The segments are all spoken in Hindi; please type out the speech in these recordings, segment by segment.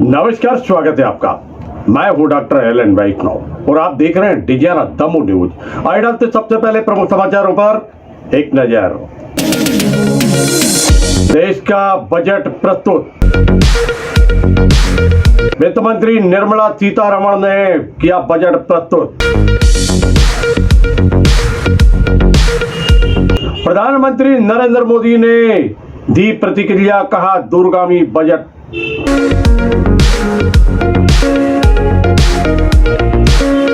नमस्कार, स्वागत है आपका। मैं हूं डॉक्टर एलन वैष्णव और आप देख रहे हैं डिजियाना दमू न्यूज। आइए डालते सबसे पहले प्रमुख समाचारों पर एक नजर। देश का बजट प्रस्तुत। वित्त मंत्री निर्मला सीतारमण ने किया बजट प्रस्तुत। प्रधानमंत्री नरेंद्र मोदी ने दी प्रतिक्रिया, कहा दूरगामी बजट।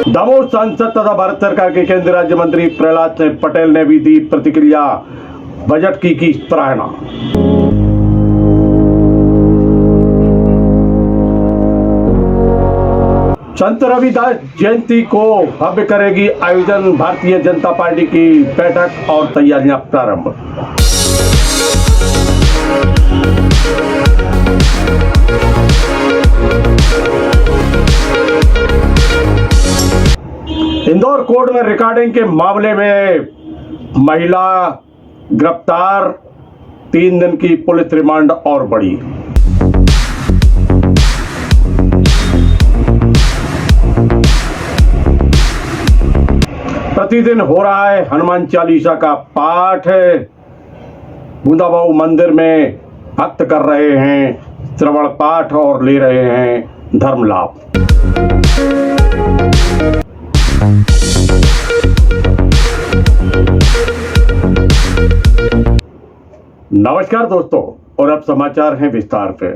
दमोह सांसद तथा भारत सरकार के केंद्रीय राज्य मंत्री प्रहलाद सिंह पटेल ने भी दी प्रतिक्रिया, बजट की सराहना। संत रविदास जयंती को भव्य करेगी आयोजन, भारतीय जनता पार्टी की बैठक और तैयारियां प्रारंभ। इंदौर कोर्ट में रिकॉर्डिंग के मामले में महिला गिरफ्तार, 3 दिन की पुलिस रिमांड और बढ़ी। प्रतिदिन हो रहा है हनुमान चालीसा का पाठ। बूंदाबाऊ मंदिर में भक्त कर रहे हैं श्रवण पाठ और ले रहे हैं धर्म लाभ। नमस्कार दोस्तों, और अब समाचार हैं विस्तार पे।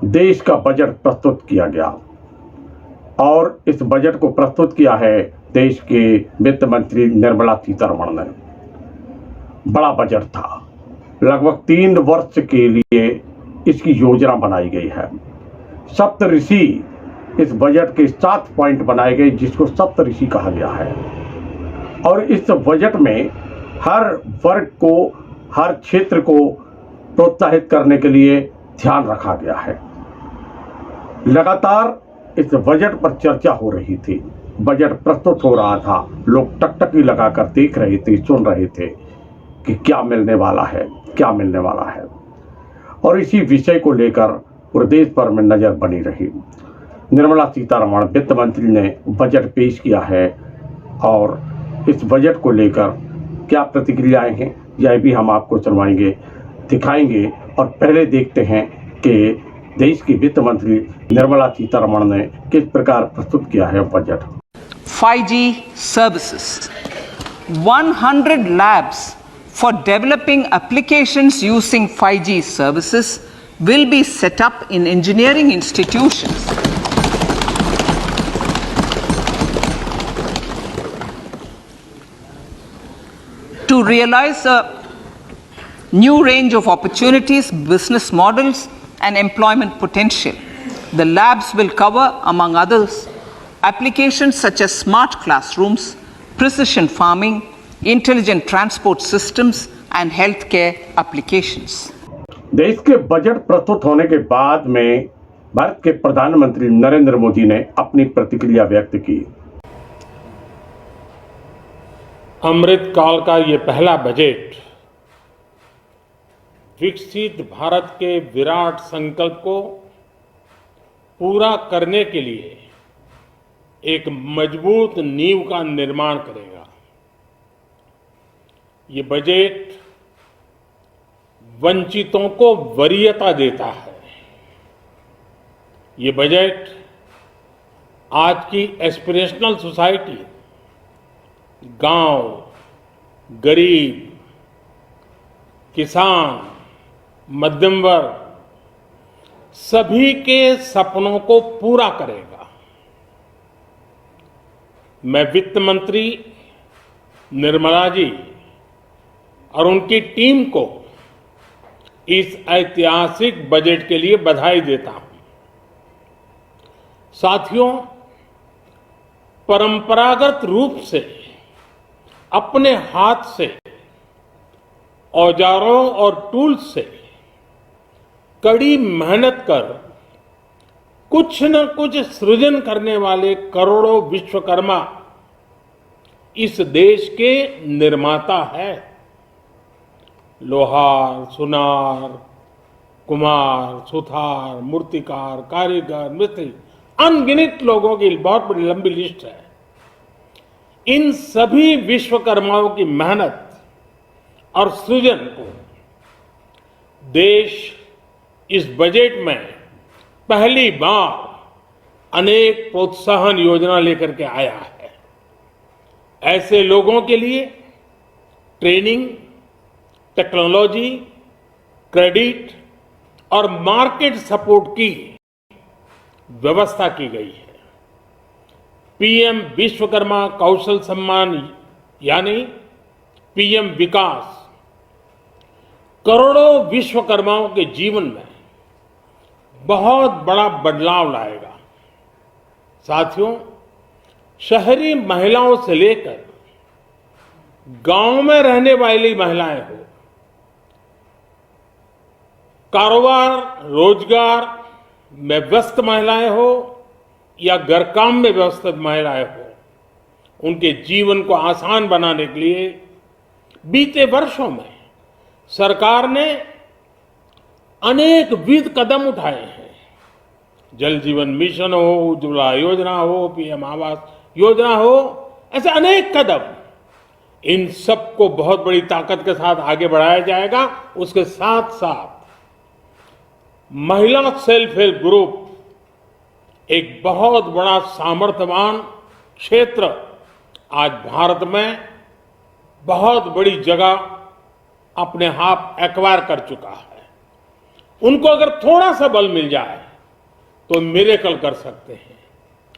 देश का बजट प्रस्तुत किया गया और इस बजट को प्रस्तुत किया है देश के वित्त मंत्री निर्मला सीतारमण ने। बड़ा बजट था, लगभग 3 वर्ष के लिए इसकी योजना बनाई गई है। सप्तऋषि इस बजट के 7 पॉइंट बनाए गए, जिसको सप्तऋषि कहा गया है। और इस बजट में हर वर्ग को, हर क्षेत्र को प्रोत्साहित करने के लिए ध्यान रखा गया है। लगातार इस बजट पर चर्चा हो रही थी, बजट प्रस्तुत हो रहा था, लोग टकटकी लगाकर देख रहे थे, सुन रहे थे कि क्या मिलने वाला है, क्या मिलने वाला है। और इसी विषय को लेकर पूरे देश भर में नजर बनी रही। निर्मला सीतारमण वित्त मंत्री ने बजट पेश किया है और इस बजट को लेकर क्या प्रतिक्रियाएं हैं, यह भी हम आपको सुनवाएंगे, दिखाएंगे। और पहले देखते हैं कि देश की वित्त मंत्री निर्मला सीतारमण ने किस प्रकार प्रस्तुत किया है budget. 5G services, 100 labs for developing applications using 5G services will be set up in engineering institutions. To realize a new range of opportunities, business models, and employment potential. The labs will cover, among others, applications such as smart classrooms, precision farming, intelligent transport systems, and healthcare applications. देश के बजट प्रस्तुत होने के बाद में भारत के प्रधानमंत्री नरेंद्र मोदी ने अपनी प्रतिक्रिया व्यक्त की। अमृत काल का ये पहला बजट विकसित भारत के विराट संकल्प को पूरा करने के लिए एक मजबूत नींव का निर्माण करेगा। ये बजट वंचितों को वरीयता देता है। ये बजट आज की एस्पिरेशनल सोसाइटी, गांव, गरीब, किसान, मध्यम वर्ग, सभी के सपनों को पूरा करेगा। मैं वित्त मंत्री निर्मला जी और उनकी टीम को इस ऐतिहासिक बजट के लिए बधाई देता हूं। साथियों, परंपरागत रूप से अपने हाथ से, औजारों और टूल्स से कड़ी मेहनत कर कुछ न कुछ सृजन करने वाले करोड़ों विश्वकर्मा इस देश के निर्माता है। लोहार, सुनार, कुम्हार, सुथार, मूर्तिकार, कारीगर, मिस्त्री, अनगिनत लोगों की बहुत बड़ी लंबी लिस्ट है। इन सभी विश्वकर्माओं की मेहनत और सृजन को देश इस बजट में पहली बार अनेक प्रोत्साहन योजना लेकर के आया है। ऐसे लोगों के लिए ट्रेनिंग, टेक्नोलॉजी, क्रेडिट और मार्केट सपोर्ट की व्यवस्था की गई है। पीएम विश्वकर्मा कौशल सम्मान यानी पीएम विकास करोड़ों विश्वकर्माओं के जीवन में बहुत बड़ा बदलाव लाएगा। साथियों, शहरी महिलाओं से लेकर गांव में रहने वाली महिलाएं हो, कारोबार रोजगार में व्यस्त महिलाएं हो या घर काम में व्यस्त महिलाएं हो, उनके जीवन को आसान बनाने के लिए बीते वर्षों में सरकार ने अनेक विध कदम उठाए हैं। जल जीवन मिशन हो, उज्ज्वला योजना हो, पीएम आवास योजना हो, ऐसे अनेक कदम। इन सबको बहुत बड़ी ताकत के साथ आगे बढ़ाया जाएगा। उसके साथ साथ महिला सेल्फ हेल्प ग्रुप एक बहुत बड़ा सामर्थ्यवान क्षेत्र आज भारत में बहुत बड़ी जगह अपने हाथ एक्वायर कर चुका है। उनको अगर थोड़ा सा बल मिल जाए तो मिरेकल कर सकते हैं।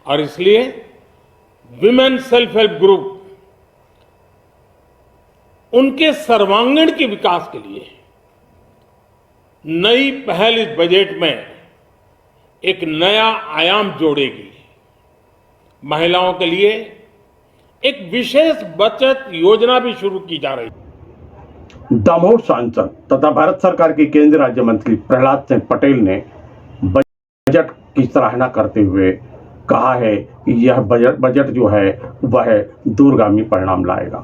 और इसलिए विमेन सेल्फ हेल्प ग्रुप उनके सर्वांगीण के विकास के लिए नई पहल इस बजट में एक नया आयाम जोड़ेगी। महिलाओं के लिए एक विशेष बचत योजना भी शुरू की जा रही है। दमोह सांसद तथा भारत सरकार के केंद्रीय राज्य मंत्री प्रहलाद सिंह पटेल ने बजट की सराहना करते हुए कहा है कि यह बजट जो है वह दूरगामी परिणाम लाएगा।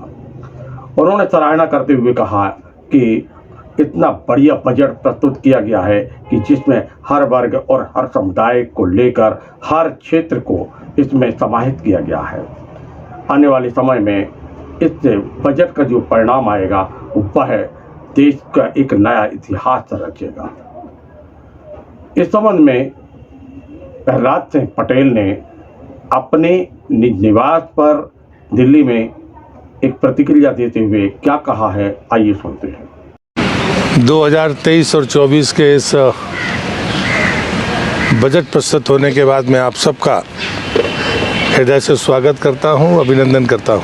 उन्होंने सराहना करते हुए कहा कि इतना बढ़िया बजट प्रस्तुत किया गया है कि जिसमें हर वर्ग और हर समुदाय को लेकर हर क्षेत्र को इसमें समाहित किया गया है। आने वाले समय में इससे बजट का जो परिणाम आएगा वह देश का एक नया इतिहास रचेगा। इस संबंध में प्रहलाद सिंह पटेल ने अपने निज निवास पर दिल्ली में एक प्रतिक्रिया देते हुए क्या कहा है, आइए सुनते हैं। 2023 और 24 के इस बजट प्रस्तुत होने के बाद मैं आप सबका हृदय से स्वागत करता हूं, अभिनंदन करता हूं।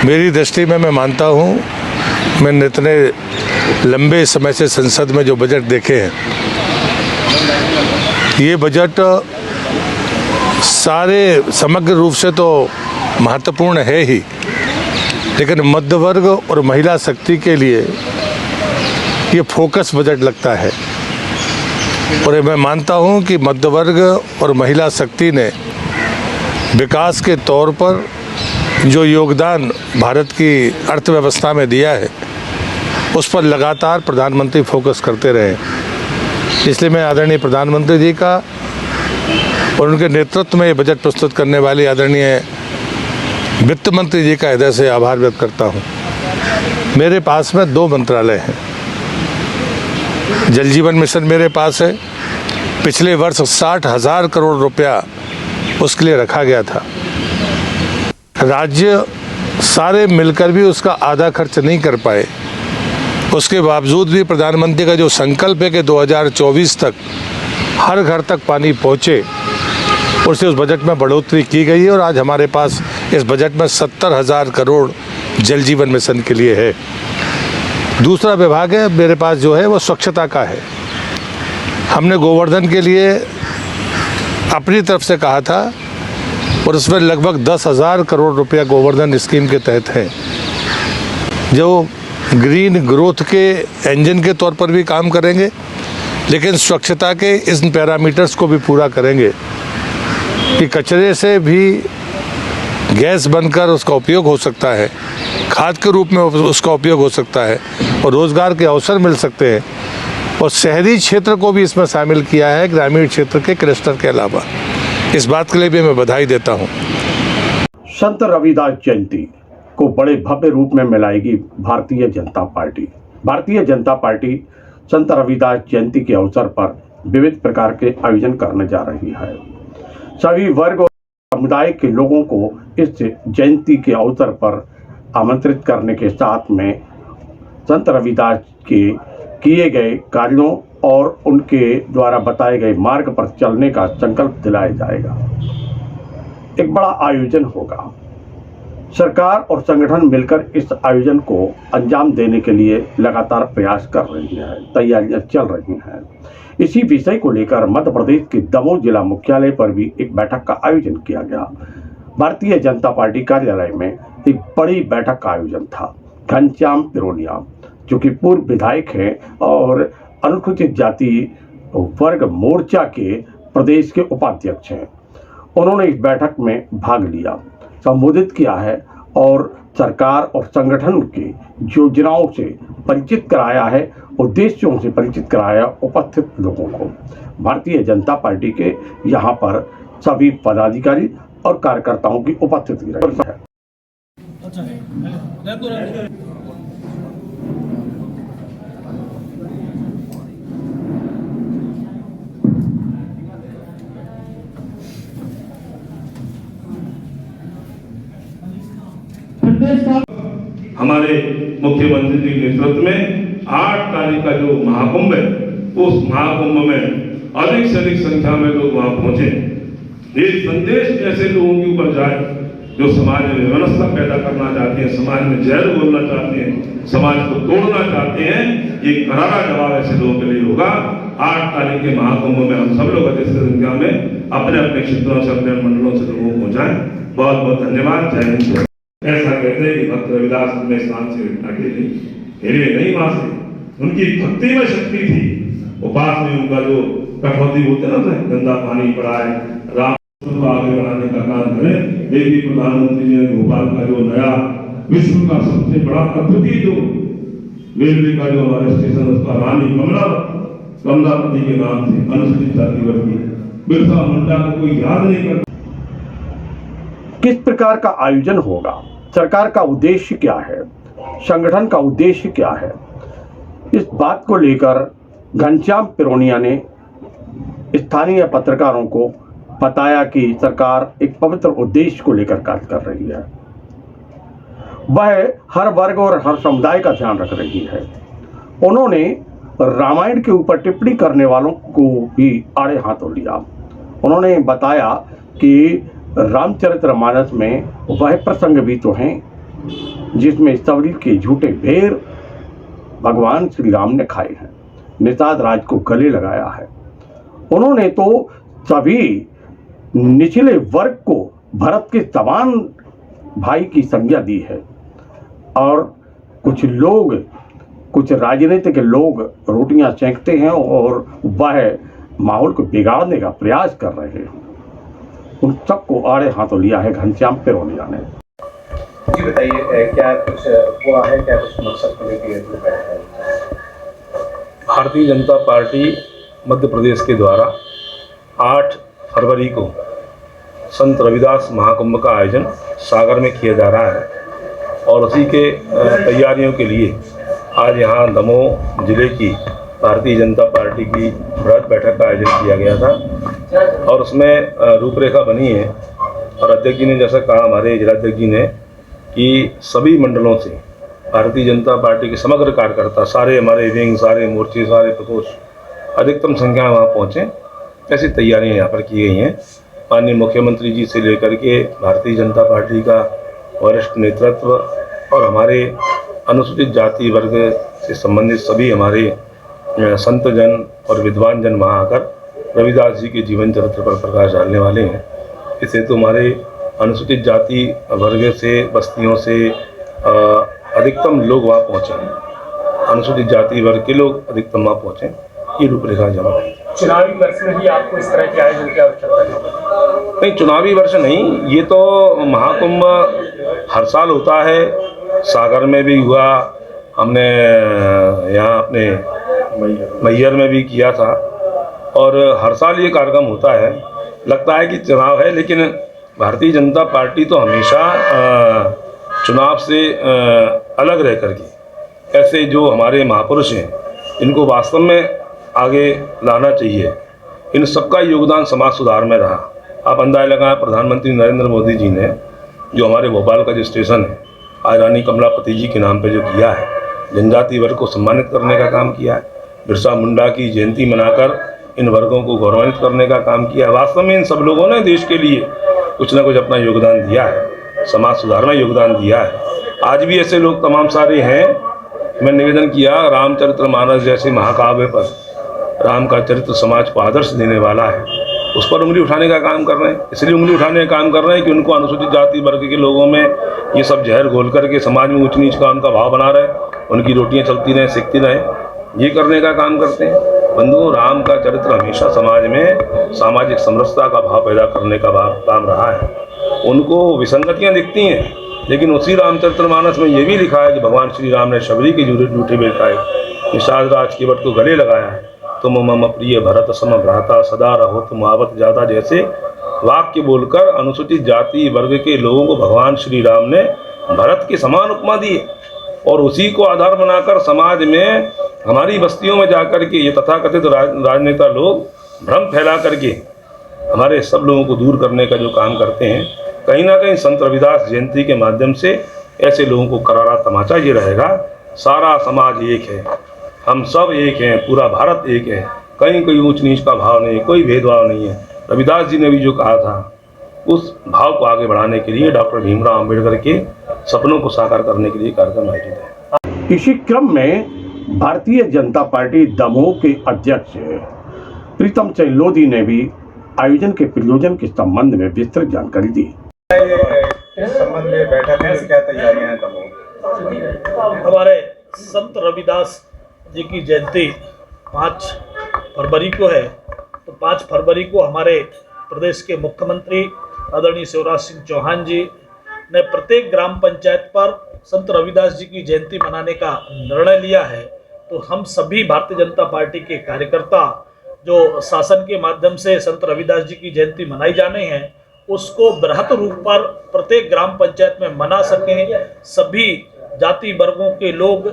मेरी दृष्टि में मैं मानता हूं, मैंने इतने लंबे समय से संसद में जो बजट देखे हैं, ये बजट सारे समग्र रूप से तो महत्वपूर्ण है ही, लेकिन मध्य वर्ग और महिला शक्ति के लिए ये फोकस बजट लगता है। और मैं मानता हूँ कि मध्य वर्ग और महिला शक्ति ने विकास के तौर पर जो योगदान भारत की अर्थव्यवस्था में दिया है, उस पर लगातार प्रधानमंत्री फोकस करते रहे। इसलिए मैं आदरणीय प्रधानमंत्री जी का और उनके नेतृत्व में ये बजट प्रस्तुत करने वाले आदरणीय वित्त मंत्री जी का हृदय से आभार व्यक्त करता हूँ। मेरे पास में 2 मंत्रालय हैं। जल जीवन मिशन मेरे पास है। पिछले वर्ष 60,000 करोड़ रुपया उसके लिए रखा गया था। राज्य सारे मिलकर भी उसका आधा खर्च नहीं कर पाए। उसके बावजूद भी प्रधानमंत्री का जो संकल्प है कि 2024 तक हर घर तक पानी पहुँचे, उससे उस बजट में बढ़ोतरी की गई है। और आज हमारे पास इस बजट में 70,000 करोड़ जल जीवन मिशन के लिए है। दूसरा विभाग है मेरे पास जो है वो स्वच्छता का है। हमने गोवर्धन के लिए अपनी तरफ से कहा था और उसमें लगभग 10,000 करोड़ रुपया गोवर्धन स्कीम के तहत है, जो ग्रीन ग्रोथ के इंजन के तौर पर भी काम करेंगे, लेकिन स्वच्छता के इन पैरामीटर्स को भी पूरा करेंगे कि कचरे से भी गैस बनकर उसका उपयोग हो सकता है, खाद के रूप में उसका उपयोग हो सकता है और रोज़गार के अवसर मिल सकते हैं। और शहरी क्षेत्र को भी इसमें शामिल किया है, ग्रामीण क्षेत्र के क्लस्टर के अलावा। इस बात के लिए भी मैं बधाई देता हूँ। संत रविदास जयंती को बड़े भव्य रूप में मनाएगी भारतीय जनता पार्टी। भारतीय जनता पार्टी संत रविदास जयंती के अवसर पर विविध प्रकार के आयोजन करने जा रही है। सभी वर्ग और समुदाय के लोगों को इस जयंती के अवसर पर आमंत्रित करने के साथ में संत रविदास के किए गए कार्यों और उनके द्वारा बताए गए मार्ग पर चलने का संकल्प दिलाया जाएगा। एक बड़ा आयोजन होगा। सरकार और संगठन मिलकर इस आयोजन को अंजाम देने के लिए लगातार प्रयास कर रही है, तैयारियां चल रही हैं। इसी विषय को लेकर मध्य प्रदेश के दमोह जिला मुख्यालय पर भी एक बैठक का आयोजन किया गया। भारतीय जनता पार्टी कार्यालय में एक बड़ी बैठक का आयोजन था। घनश्याम पिरोनिया, जो कि पूर्व विधायक हैं और अनुसूचित जाति वर्ग मोर्चा के प्रदेश के उपाध्यक्ष हैं, उन्होंने इस बैठक में भाग लिया, संबोधित किया है और सरकार और संगठन की योजनाओं से परिचित कराया है, उद्देश्यों से परिचित कराया उपस्थित लोगों को। भारतीय जनता पार्टी के यहाँ पर सभी पदाधिकारी और कार्यकर्ताओं की उपस्थिति रही है। हमारे मुख्यमंत्री जी के नेतृत्व में 8 तारीख का जो महाकुंभ है, उस महाकुंभ में अधिक से अधिक संख्या में लोग वहां पहुंचे। ये संदेश ऐसे लोगों के ऊपर जाए जो समाज में व्यवस्था पैदा करना चाहते हैं, समाज में जहर बोलना चाहते हैं, समाज को तोड़ना चाहते हैं। ये करारा जवाब ऐसे लोगों के लिए होगा। 8 तारीख के महाकुंभ में हम सब लोग अधिक से संख्या में अपने अपने क्षेत्रों से, अपने मंडलों से लोगों को पहुंचाएं। बहुत बहुत धन्यवाद। जय हिंद। ऐसा कहते हैं कि भक्त रविदास अपने स्थान से अकेले हिले नहीं वहां से, उनकी भक्ति में शक्ति थी। उपास में उनका जो कठौती होते ना, गंदा पानी पड़ा है, राम को आगे बढ़ाने का काम करें। देवी प्रधानमंत्री जी ने भोपाल का जो नया विश्व का सबसे बड़ा अद्वितीय जो रेलवे का जो हमारा स्टेशन, उसका रानी कमलापति के नाम से अनुसूचित जाति वर्ग की बिरसा मुंडा को कोई याद नहीं करता। किस प्रकार का आयोजन होगा, सरकार का उद्देश्य क्या है, संगठन का उद्देश्य क्या है, इस बात को लेकर घनश्याम पिरोनिया ने स्थानीय पत्रकारों को बताया कि सरकार एक पवित्र उद्देश्य को लेकर कार्य कर रही है। वह हर वर्ग और हर समुदाय का ध्यान रख रही है। उन्होंने रामायण के ऊपर टिप्पणी करने वालों को भी आड़े हाथों लिया। उन्होंने बताया कि रामचरितमानस में वह प्रसंग भी तो हैं जिसमें सबरी के झूठे भेर भगवान श्री राम ने खाए हैं, निषाद राज को गले लगाया है। उन्होंने तो सभी निचले वर्ग को भरत के समान भाई की संज्ञा दी है और कुछ राजनीतिक लोग रोटियां सेंकते हैं और वह माहौल को बिगाड़ने का प्रयास कर रहे हैं। उन सबको आड़े हाथों लिया है घनश्याम पिरोनिया ने। जी बताइए, क्या कुछ हुआ है, क्या कुछ मकसद को लेकर है? भारतीय जनता पार्टी मध्य प्रदेश के द्वारा 8 फरवरी को संत रविदास महाकुंभ का आयोजन सागर में किया जा रहा है और उसी के तैयारियों के लिए आज यहाँ दमोह जिले की भारतीय जनता पार्टी की बृहद बैठक का आयोजन किया गया था और उसमें रूपरेखा बनी है। और अध्यक्ष जी ने जैसा कहा, हमारे जिलाध्यक्ष जी ने, कि सभी मंडलों से भारतीय जनता पार्टी के समग्र कार्यकर्ता, सारे हमारे विंग, सारे मोर्चे, सारे प्रकोष्ठ अधिकतम संख्या में वहाँ पहुँचें, ऐसी तैयारियाँ यहाँ पर की गई हैं। माननीय मुख्यमंत्री जी से लेकर के भारतीय जनता पार्टी का वरिष्ठ नेतृत्व और हमारे अनुसूचित जाति वर्ग से संबंधित सभी हमारे संत जन और विद्वान जन वहाँ आकर रविदास जी के जीवन चरित्र पर प्रकाश डालने वाले हैं। इससे तो हमारे अनुसूचित जाति वर्ग से, बस्तियों से अधिकतम लोग वहाँ पहुँचें, अनुसूचित जाति वर्ग के लोग अधिकतम वहाँ पहुँचें, ये रूपरेखा जमा है। चुनावी वर्ष में ही आपको इस तरह के आयोजन की आवश्यकता है? नहीं, चुनावी वर्ष नहीं, ये तो महाकुंभ हर साल होता है। सागर में भी हुआ, हमने यहाँ अपने मैहर में भी किया था, और हर साल ये कार्यक्रम होता है। लगता है कि चुनाव है, लेकिन भारतीय जनता पार्टी तो हमेशा चुनाव से अलग रह करके ऐसे जो हमारे महापुरुष हैं इनको वास्तव में आगे लाना चाहिए। इन सबका योगदान समाज सुधार में रहा। आप अंदाजा लगाएं, प्रधानमंत्री नरेंद्र मोदी जी ने जो हमारे भोपाल का जो स्टेशन है आज रानी कमलापति जी के नाम पे जो किया है, जनजाति वर्ग को सम्मानित करने का काम किया है, बिरसा मुंडा की जयंती मनाकर इन वर्गों को गौरवान्वित करने का काम किया है। वास्तव में इन सब लोगों ने देश के लिए कुछ ना कुछ अपना योगदान दिया है, समाज सुधार में योगदान दिया है। आज भी ऐसे लोग तमाम सारे हैं। मैं निवेदन किया, रामचरितमानस जैसे महाकाव्य पर राम का चरित्र समाज को आदर्श देने वाला है, उस पर उंगली उठाने का काम कर रहे हैं। इसलिए उंगली उठाने का काम कर रहे हैं कि उनको अनुसूचित जाति वर्ग के लोगों में ये सब जहर घोल करके समाज में ऊंच नीच का उनका भाव बना रहे, उनकी रोटियां चलती रहें, सिकती रहें, ये करने का काम करते हैं। बंधुओं, राम का चरित्र हमेशा समाज में सामाजिक समरसता का भाव पैदा करने का काम रहा है। उनको विसंगतियाँ दिखती हैं, लेकिन उसी रामचरितमानस में ये भी लिखा है कि भगवान श्री राम ने शबरी के जूठे बेल खाए, निषाद राज के वट को गले लगाया है, तुम मम प्रिय भरत सम भ्राता सदा रहो तुम आवत जाता जैसे वाक्य बोलकर अनुसूचित जाति वर्ग के लोगों को भगवान श्री राम ने भरत के समान उपमा दी है। और उसी को आधार बनाकर समाज में हमारी बस्तियों में जाकर के ये तथाकथित राजनेता लोग भ्रम फैला करके हमारे सब लोगों को दूर करने का जो काम करते हैं, कहीं ना कहीं संत रविदास जयंती के माध्यम से ऐसे लोगों को करारा तमाचा ये रहेगा, सारा समाज एक है, हम सब एक हैं, पूरा भारत एक है, कहीं कोई ऊंच नीच का भाव नहीं, कोई भेदभाव नहीं है। रविदास जी ने भी जो कहा था, उस भाव को आगे बढ़ाने के लिए डॉक्टर भीमराव अंबेडकर के सपनों को साकार करने के लिए कार्यक्रम आयोजित है। इसी क्रम में भारतीय जनता पार्टी दमोह के अध्यक्ष प्रीतम चंद लोधी ने भी आयोजन के प्रयोजन के संबंध में विस्तृत जानकारी दी। इस संबंध में बैठक में क्या तैयारियां हैं दमोह? हमारे संत रविदास जी की जयंती 5 फरवरी को है, तो 5 फरवरी को हमारे प्रदेश के मुख्यमंत्री आदरणीय शिवराज सिंह चौहान जी ने प्रत्येक ग्राम पंचायत पर संत रविदास जी की जयंती मनाने का निर्णय लिया है। तो हम सभी भारतीय जनता पार्टी के कार्यकर्ता जो शासन के माध्यम से संत रविदास जी की जयंती मनाई जाने हैं, उसको बृहत रूप पर प्रत्येक ग्राम पंचायत में मना सकें, सभी जाति वर्गों के लोग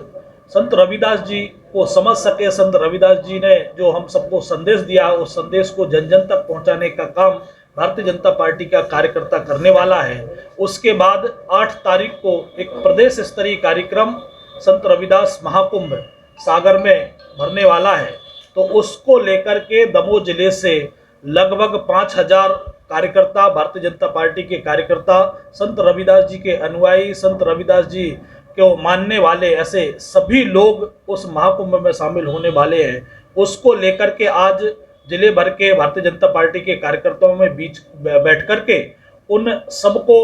संत रविदास जी को समझ सके। संत रविदास जी ने जो हम सबको संदेश दिया, उस संदेश को जन जन तक पहुंचाने का काम भारतीय जनता पार्टी का कार्यकर्ता करने वाला है। उसके बाद 8 तारीख को एक प्रदेश स्तरीय कार्यक्रम संत रविदास महाकुंभ सागर में भरने वाला है। तो उसको लेकर के दमोह जिले से लगभग 5000 कार्यकर्ता, भारतीय जनता पार्टी के कार्यकर्ता, संत रविदास जी के अनुयायी, संत रविदास जी को मानने वाले, ऐसे सभी लोग उस महाकुंभ में शामिल होने वाले हैं। उसको लेकर के आज जिले भर के भारतीय जनता पार्टी के कार्यकर्ताओं में बीच बैठ कर के उन सबको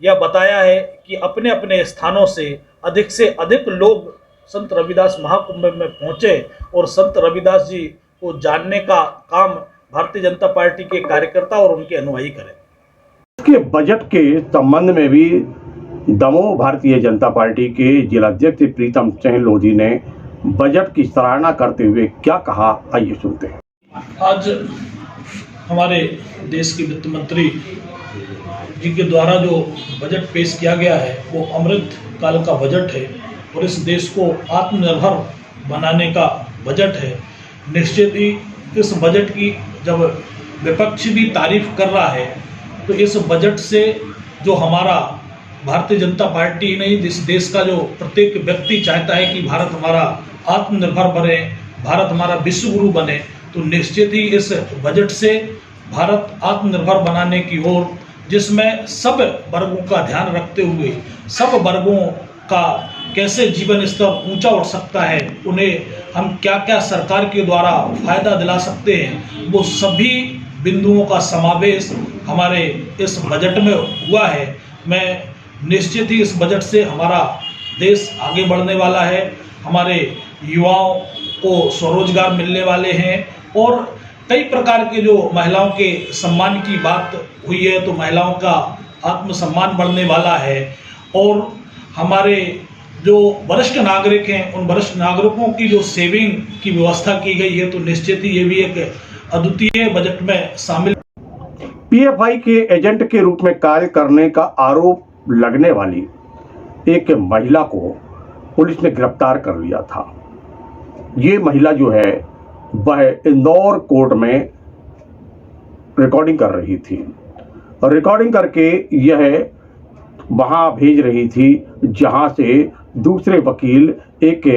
यह बताया है कि अपने अपने स्थानों से अधिक लोग संत रविदास महाकुंभ में पहुँचे और संत रविदास जी को जानने का काम भारतीय जनता पार्टी के कार्यकर्ता और उनके अनुयायी करें। इसके बजट के संबंध में भी दमोह भारतीय जनता पार्टी के जिलाध्यक्ष प्रीतम चंद लोधी ने बजट की सराहना करते हुए क्या कहा, आइए सुनते हैं। आज हमारे देश के वित्त मंत्री जी के द्वारा जो बजट पेश किया गया है वो अमृत काल का बजट है और इस देश को आत्मनिर्भर बनाने का बजट है। निश्चित ही इस बजट की जब विपक्ष भी तारीफ कर रहा है तो इस बजट से जो हमारा भारतीय जनता पार्टी नहीं, इस देश का जो प्रत्येक व्यक्ति चाहता है कि भारत हमारा आत्मनिर्भर बने, भारत हमारा विश्व गुरु बने, तो निश्चित ही इस बजट से भारत आत्मनिर्भर बनाने की ओर, जिसमें सब वर्गों का ध्यान रखते हुए सब वर्गों का कैसे जीवन स्तर ऊंचा उठ सकता है, उन्हें हम क्या क्या सरकार के द्वारा फायदा दिला सकते हैं, वो सभी बिंदुओं का समावेश हमारे इस बजट में हुआ है। मैं निश्चित ही इस बजट से हमारा देश आगे बढ़ने वाला है, हमारे युवाओं को स्वरोजगार मिलने वाले हैं और कई प्रकार के जो महिलाओं के सम्मान की बात हुई है, तो महिलाओं का आत्मसम्मान बढ़ने वाला है। और हमारे जो वरिष्ठ नागरिक हैं, उन वरिष्ठ नागरिकों की जो सेविंग की व्यवस्था की गई है, तो निश्चित ही ये भी एक अद्वितीय बजट में शामिल। पीएफआई के एजेंट के रूप में कार्य करने का आरोप लगने वाली एक महिला को पुलिस ने गिरफ्तार कर लिया था। ये महिला जो है वह इंदौर कोर्ट में रिकॉर्डिंग कर रही थी और रिकॉर्डिंग करके यह वहां भेज रही थी जहां से दूसरे वकील एक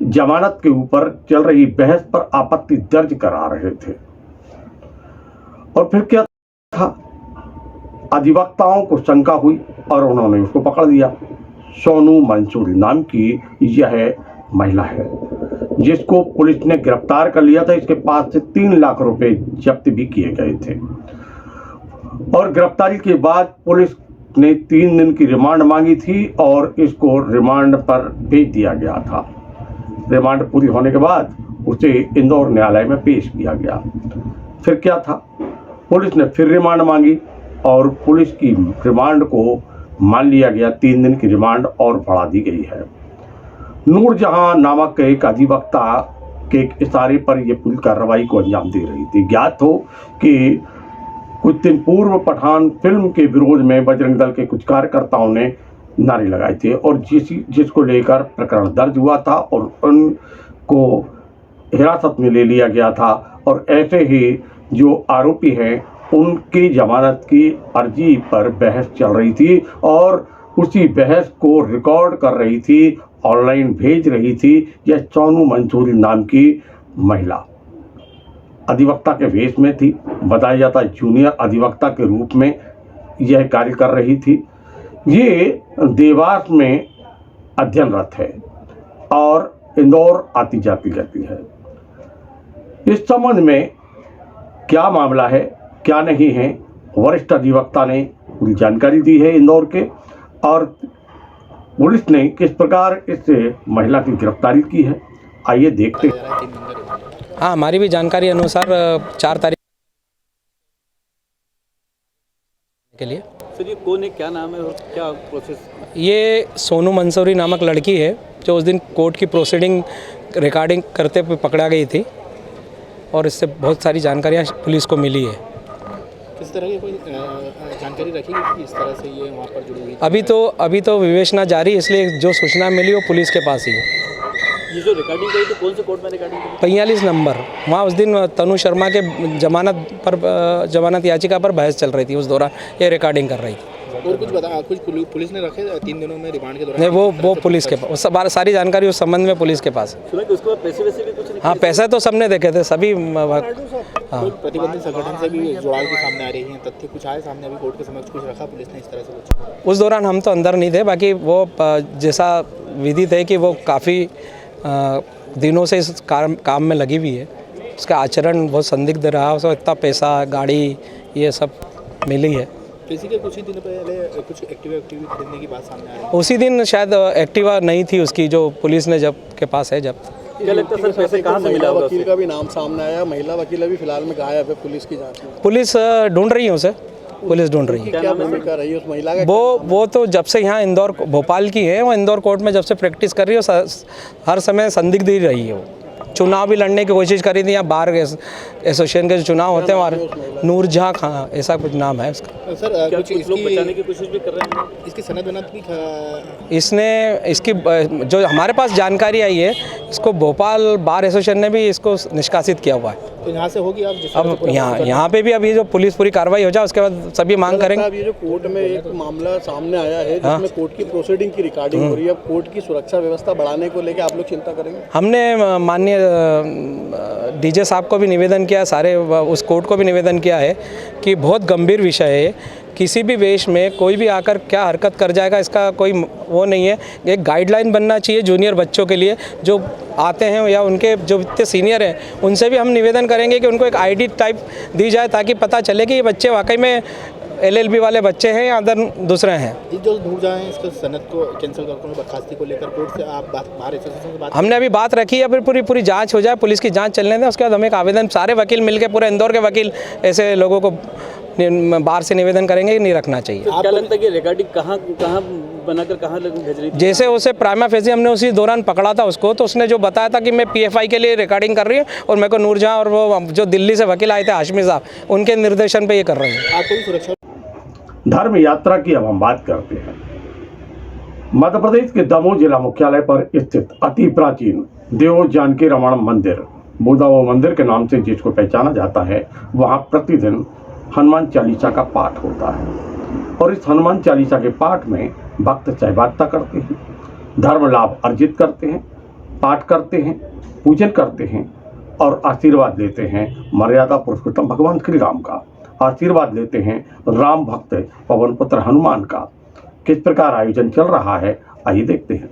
जमानत के ऊपर चल रही बहस पर आपत्ति दर्ज करा रहे थे। और फिर क्या था, अधिवक्ताओं को शंका हुई और उन्होंने उसको पकड़ लिया। सोनू मंसूरी नाम की यह महिला है जिसको पुलिस ने गिरफ्तार कर लिया था। इसके पास से 3 लाख रुपए जब्त भी किए गए थे और गिरफ्तारी के बाद पुलिस ने 3 दिन की रिमांड मांगी थी और इसको रिमांड पर भेज दिया गया था। रिमांड पूरी होने के बाद उसे इंदौर न्यायालय में पेश किया गया। फिर क्या था, पुलिस ने फिर रिमांड मांगी और पुलिस की रिमांड को मान लिया गया। 3 दिन की रिमांड और बढ़ा दी गई है। नूरजहां नामक एक अधिवक्ता के इशारे पर यह पूरी कार्रवाई को अंजाम दे रही थी। ज्ञात हो कि कुछ दिन पूर्व पठान फिल्म के विरोध में बजरंग दल के कुछ कार्यकर्ताओं ने नारे लगाए थे और जिसको लेकर प्रकरण दर्ज हुआ था और उनको हिरासत में ले लिया गया था। और ऐसे ही जो आरोपी हैं उनकी जमानत की अर्जी पर बहस चल रही थी और उसी बहस को रिकॉर्ड कर रही थी, ऑनलाइन भेज रही थी यह सोनू मंसूरी नाम की महिला। अधिवक्ता के वेश में थी, बताया जाता है जूनियर अधिवक्ता के रूप में यह कार्य कर रही थी। ये देवास में अध्ययनरत है और इंदौर आती जाती रहती है। इस संबंध में क्या मामला है क्या नहीं है, वरिष्ठ अधिवक्ता ने पूरी जानकारी दी है इंदौर के, और पुलिस ने किस प्रकार इस महिला की गिरफ्तारी की है, आइए देखते हैं। हाँ, हमारी भी जानकारी अनुसार 4 तारीख के लिए। सर ये कौन है, क्या नाम है और क्या प्रोसेस? ये सोनू मंसूरी नामक लड़की है जो उस दिन कोर्ट की प्रोसीडिंग रिकॉर्डिंग करते हुए पकड़ा गई थी और इससे बहुत सारी जानकारियाँ पुलिस को मिली है। किस तरह की कोई जानकारी रखेगी कि इस तरह से ये वहाँ पर जुड़ी हुई? अभी तो विवेचना जारी, इसलिए जो सूचना मिली वो पुलिस के पास ही है। ये जो रिकॉर्डिंग करी तो कौन से कोर्ट में रिकॉर्डिंग करी? 45 नंबर। वहाँ उस दिन तनु शर्मा के जमानत याचिका पर बहस चल रही थी, उस दौरान ये रिकॉर्डिंग कर रही थी। और कुछ बता, कुछ पुलिस ने रखे 3 दिनों में रिमांड के दौरान? नहीं, वो पुलिस के पास, सारी जानकारी उस संबंध में पुलिस के पास। सुना कि उसके बाद पैसे वैसे भी कुछ नहीं? हाँ, पैसा तो सबने देखे थे सभी। हाँ, प्रतिबंधित संगठन से भी जुड़ाव की सामने आ रही है, तथ्य कुछ आए सामने? अभी कोर्ट के समक्ष कुछ रखा पुलिस ने इस तरह से कुछ? उस दौरान हम तो अंदर नहीं थे, बाकी वो जैसा विदित है कि वो काफ़ी दिनों से इस काम में लगी हुई है। उसका आचरण बहुत संदिग्ध रहा, उसको इतना पैसा, गाड़ी, ये सब मिली है। किसी के कुछ ही दिन पहले कुछ एक्टिवा खरीदने की बात सामने आ रही है। उसी दिन शायद एक्टिवा नहीं थी उसकी, जो पुलिस ने जब के पास है। जब क्या लगता है सर पैसे कहाँ से मिला? वकील का भी नाम सामने आया, महिला वकील अभी फिलहाल में गायब है पुलिस की जांच में। पुलिस ढूंढ रही है उसे, पुलिस ढूंढ रही है। क्या भूमिका रही है उस महिला का? वो तो जब से यहाँ इंदौर भोपाल की है, वो इंदौर कोर्ट में जब से प्रैक्टिस कर रही है, हर समय संदिग्ध ही रही है। वो चुनाव भी लड़ने की कोशिश करी थी, या बार एसोसिएशन के जो चुनाव होते हैं वहाँ नूरजहां खां ऐसा कुछ नाम है उसका। सर कुछ लोग बचाने की कोशिश भी कर रहे हैं? इसकी सनद वनद भी इसकी जो हमारे पास जानकारी आई है, इसको भोपाल बार एसोसिएशन ने भी इसको निष्कासित किया हुआ है। तो यहाँ से होगी आप अब यहाँ पे भी अब ये जो पुलिस पूरी कार्रवाई हो जाए उसके बाद सभी मांग करेंगे। ये जो कोर्ट में एक मामला सामने आया है जिसमें कोर्ट की प्रोसीडिंग की रिकॉर्डिंग हो रही है, अब कोर्ट की सुरक्षा व्यवस्था बढ़ाने को लेकर आप लोग चिंता करेंगे? हमने माननीय डीजे साहब को भी निवेदन किया, सारे उस कोर्ट को भी निवेदन किया है कि बहुत गंभीर विषय है। किसी भी वेश में कोई भी आकर क्या हरकत कर जाएगा इसका कोई वो नहीं है। एक गाइडलाइन बनना चाहिए जूनियर बच्चों के लिए जो आते हैं, या उनके जो इतने सीनियर हैं उनसे भी हम निवेदन करेंगे कि उनको एक आईडी टाइप दी जाए ताकि पता चले कि ये बच्चे वाकई में LLB वाले बच्चे हैं या अदर दूसरे हैं। ये जो ढूंढ जाए इसको सनद को कैंसिल कर बर्खास्ती को लेकर कोर्ट से आप बाहर एसोसिएशन से बात हमने अभी बात रखी है, फिर पूरी जांच हो जाए, पुलिस की जांच चलने दें, उसके बाद हम एक आवेदन सारे वकील मिलकर पूरे इंदौर के वकील ऐसे लोगों को बाहर से निवेदन करेंगे कि नहीं रखना चाहिए। तो क्या लगता है कि रिकॉर्डिंग कहाँ बनाकर कहाँ भेज रही थी? जैसे उसे प्राइमा फेसी हमने उसी दौरान पकड़ा था उसको, तो उसने जो बताया था कि मैं PFI के लिए रिकॉर्डिंग कर रही हूँ और मेरे को नूरजहां और वो जो दिल्ली से वकील आए थे हाशमी साहब, उनके निर्देशन पे ये कर रही हूँ। आपको भी सुरक्षा धर्म यात्रा की अब हम बात करते हैं। मध्य प्रदेश के दमोह जिला मुख्यालय पर स्थित अति प्राचीन देव जानकी रमण मंदिर, बुदाओ मंदिर के नाम से जिसको पहचाना जाता है, वहां प्रतिदिन हनुमान चालीसा का पाठ होता है और इस हनुमान चालीसा के पाठ में भक्त सहभागिता करते हैं, धर्म लाभ अर्जित करते हैं, पाठ करते हैं, पूजन करते हैं और आशीर्वाद लेते हैं मर्यादा पुरुषोत्तम भगवान श्री राम का, आशीर्वाद लेते हैं राम भक्त पवन पुत्र हनुमान का। किस प्रकार आयोजन चल रहा है, आइए देखते हैं।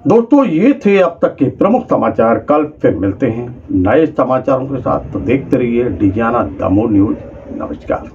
दोस्तों, ये थे अब तक के प्रमुख समाचार। कल फिर मिलते हैं नए समाचारों के साथ, तो देखते रहिए डिजियाना दमोह न्यूज। नमस्कार।